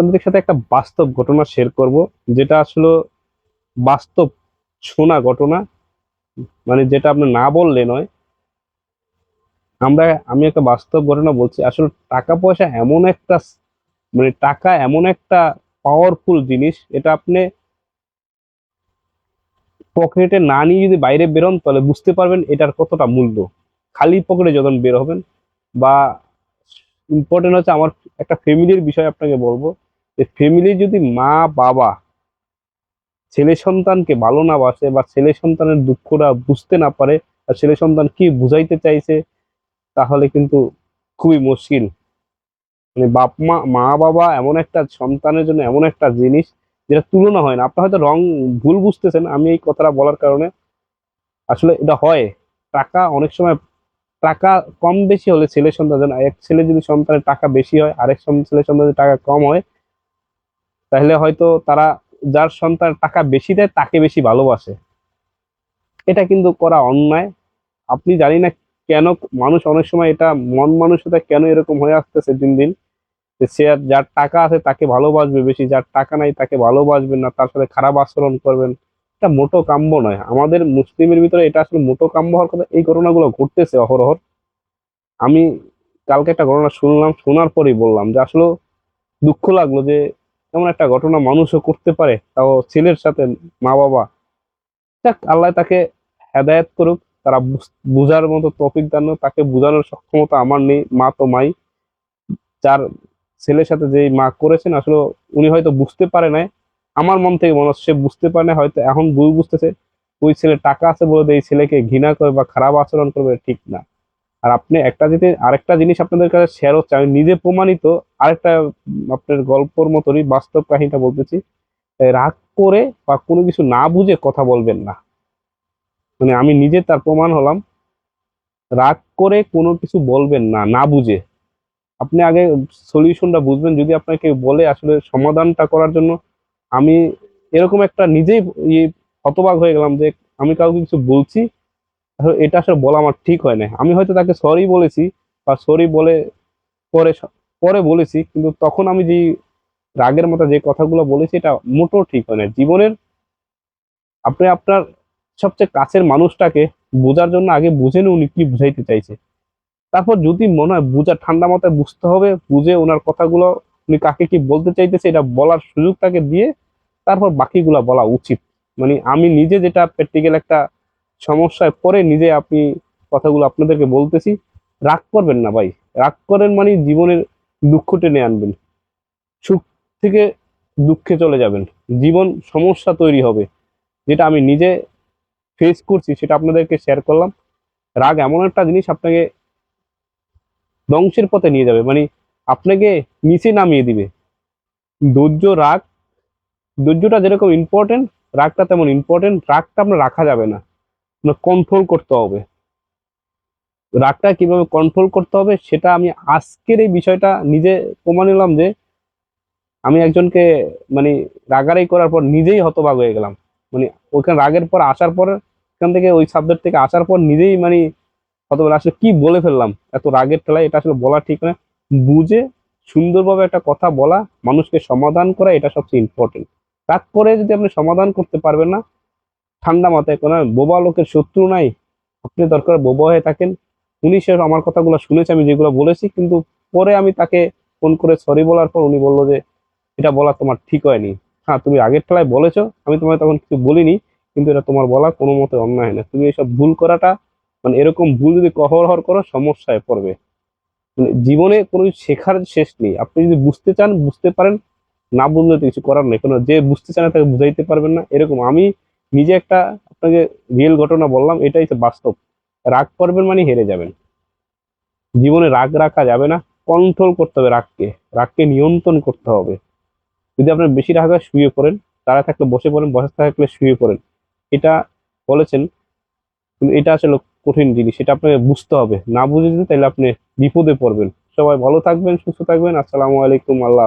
আপনাদের সাথে একটা বাস্তব ঘটনা শেয়ার করব, যেটা আসলে বাস্তব শোনা ঘটনা, মানে যেটা আপনি না বললে নয়। আমি একটা বাস্তব ঘটনা বলছি। আসলে টাকা পয়সা এমন একটা মানে টাকা এমন একটা পাওয়ারফুল জিনিস, এটা আপনি পকেটে না নিয়ে যদি বাইরে বেরোন তাহলে বুঝতে পারবেন এটার কতটা মূল্য। খালি পকেটে যখন বের হবেন, বা ইম্পর্টেন্ট হচ্ছে আমার একটা ফ্যামিলির বিষয় আপনাকে বলবো, যে ফ্যামিলি যদি মা বাবা ছেলে সন্তানকে ভালো না বাসে, বা ছেলে সন্তানের দুঃখটা বুঝতে না পারে, আর ছেলে সন্তান কি বুঝাইতে চাইছে, তাহলে কিন্তু খুবই মুশকিল। মানে মা বাবা এমন একটা সন্তানের জন্য এমন একটা জিনিস, যেটা তুলনা হয় না। আপনি হয়তো ভুল বুঝতেছেন আমি এই কথাটা বলার কারণে। আসলে এটা হয়। টাকা অনেক সময়, টাকা কম বেশি হলে ছেলে সন্তান যেন, এক ছেলে যদি সন্তানের টাকা বেশি হয়, আরেক ছেলে সন্তানের টাকা কম হয়, তাহলে হয়তো তারা যার সন্তান টাকা বেশি দেয় তাকে বেশি ভালোবাসে। এটা কিন্তু করা অন্যায়। আপনি জানি না কেন মানুষ অনেক সময় এটা, মন মানুষতা কেন এরকম হয়ে আসতেছে দিন দিন, যে সে যার টাকা আছে তাকে ভালোবাসবে বেশি, যার টাকা নাই তাকে ভালোবাসবেন না, তার সাথে খারাপ আচরণ করবেন। এটা মোটো কাম্য নয়। আমাদের মুসলিমের ভিতরে এটা আসলে মোটো কাম্য হওয়ার কথা। এই ঘটনাগুলো ঘটতেছে অহরহ। আমি কালকে একটা ঘটনা শুনলাম, শোনার পরেই বললাম যে আসলে দুঃখ লাগলো যে এমন একটা ঘটনা মানুষও করতে পারে, তাও ছেলের সাথে। মা বাবা, যাক আল্লাহ তাকে হেদায়েত করুক, তারা বুঝার মতো তৌফিক দান করুক। তাকে বোঝানোর সক্ষমতা আমার নেই, মা তো মাই। যার ছেলের সাথে যেই মা করেছেন, আসলে উনি হয়তো বুঝতে পারে নাই। আমার মন থেকে মনে হচ্ছে সে বুঝতে পারে না, হয়তো এখন ভুল বুঝতেছে। ওই ছেলে টাকা আছে বলে এই ছেলেকে ঘৃণা করে বা খারাপ আচরণ করবে, ঠিক না। আর আপনি একটা যদি আরেকটা জিনিস আপনাদের কাছে শেয়ার হচ্ছে, আমি নিজে প্রমাণিত আরেকটা আপনার গল্পর মতনই বাস্তব কাহিনীটা বলতেছি। রাগ করে বা কোনো কিছু না বুঝে কথা বলবেন না। মানে আমি নিজে তার প্রমাণ হলাম। রাগ করে কোনো কিছু বলবেন না, না বুঝে। আপনি আগে সলিউশনটা বুঝবেন। যদি আপনাকে বলে আসলে সমাধানটা করার জন্য, আমি এরকম একটা নিজেই ইয়ে হতবাক হয়ে গেলাম যে আমি কাউকে কিছু বলছি, আসলে এটা আসলে বলা আমার ঠিক হয় না। আমি হয়তো তাকে সরি বলেছি, বা সরি বলে পরে পরে বলেছি, কিন্তু তখন আমি যে রাগের মতো যে কথাগুলো বলেছি, এটা মোটেও ঠিক হয় না জীবনের। আপনি আপনার সবচেয়ে কাছের মানুষটাকে বোঝার জন্য আগে বুঝেন উনি কি বুঝাইতে চাইছে। তারপর যদি মনে হয় বুঝা, ঠান্ডা মাথায় বুঝতে হবে, বুঝে ওনার কথাগুলো, উনি কাকে কি বলতে চাইতেছে এটা বলার সুযোগ তাকে দিয়ে তারপর বাকিগুলা বলা উচিত। মানে আমি নিজে যেটা প্র্যাকটিক্যাল একটা সমস্যায় পরে নিজে আপনি কথাগুলো আপনাদেরকে বলতেছি। রাগ করবেন না ভাই। রাগ করেন মানে জীবনের দুঃখ টেনে আনবেন, সুখ থেকে দুঃখে চলে যাবেন, জীবন সমস্যা তৈরি হবে। যেটা আমি নিজে ফেস করছি সেটা আপনাদেরকে শেয়ার করলাম। রাগ এমন একটা জিনিস আপনাকে ধ্বংসের পথে নিয়ে যাবে, মানে আপনাকে নিচে নামিয়ে দিবে। ধৈর্য, রাগ, ধৈর্যটা যেরকম ইম্পর্টেন্ট, রাগটা তেমন ইম্পর্টেন্ট। রাগটা আপনার রাখা যাবে না, আপনার কন্ট্রোল করতে হবে। রাগটা কিভাবে কন্ট্রোল করতে হবে সেটা আমি আজকের এই বিষয়টা নিজে প্রমাণ নিলাম, যে আমি একজনকে মানে রাগারাগি করার পর নিজেই হতবাক হয়ে গেলাম। মানে ওইখানে রাগের পর আসার পর, এখান থেকে ওই সাবজেক্ট থেকে আসার পর নিজেই মানে হতবাক, আসলে কি বলে ফেললাম এত রাগের ঠেলায়, এটা আসলে বলা ঠিক না। বুঝে সুন্দরভাবে একটা কথা বলা, মানুষকে সমাধান করা, এটা সবচেয়ে ইম্পর্টেন্ট। রাগ করে যদি আপনি সমাধান করতে পারবেন না, ঠান্ডা মাথায়, কোনো বোবা লোকের শত্রু নাই। আপনি দরকার বোবা হয়ে থাকেন। উনি সে আমার কথাগুলো শুনেছে আমি যেগুলো বলেছি, কিন্তু পরে আমি তাকে ফোন করে সরি বলার পর উনি বললো যে এটা বলা তোমার ঠিক হয়নি। হ্যাঁ, তুমি আগের ঠেলায় বলেছো, আমি তোমায় তখন কিছু বলিনি, কিন্তু এটা তোমার বলা কোনো মতে অন্যায় হয় না। তুমি এসব ভুল করাটা, মানে এরকম ভুল যদি অহরহ করো সমস্যায় পড়বে। মানে জীবনে কোনো কিছু শেখার শেষ নেই। আপনি যদি বুঝতে চান বুঝতে পারেন, না বুঝলে তো কিছু করার নেই। কোনো যে বুঝতে চান না তাকে বুঝাইতে পারবেন না, এরকম। আমি নিজে একটা আপনাকে রিয়েল ঘটনা বললাম, এটাই তো বাস্তব। রাগ করবেন মানে হেরে যাবেন। জীবনে রাগ রাখা যাবে না, কন্ট্রোল করতে হবে রাগকে। রাগকে নিয়ন্ত্রণ করতে হবে। যদি আপনার বেশি রাগ হয় শুয়ে পড়েন, তারা থাকলে বসে পড়েন, বসে থাকলে শুয়ে পড়েন। এটা বলেছেন, কিন্তু এটা আসলে কঠিন জিনিস, এটা আপনাকে বুঝতে হবে। না বুঝে যদি তাহলে আপনি বিপদে পড়বেন। সবাই ভালো থাকবেন, সুস্থ থাকবেন। আসসালামু আলাইকুম। আল্লাহ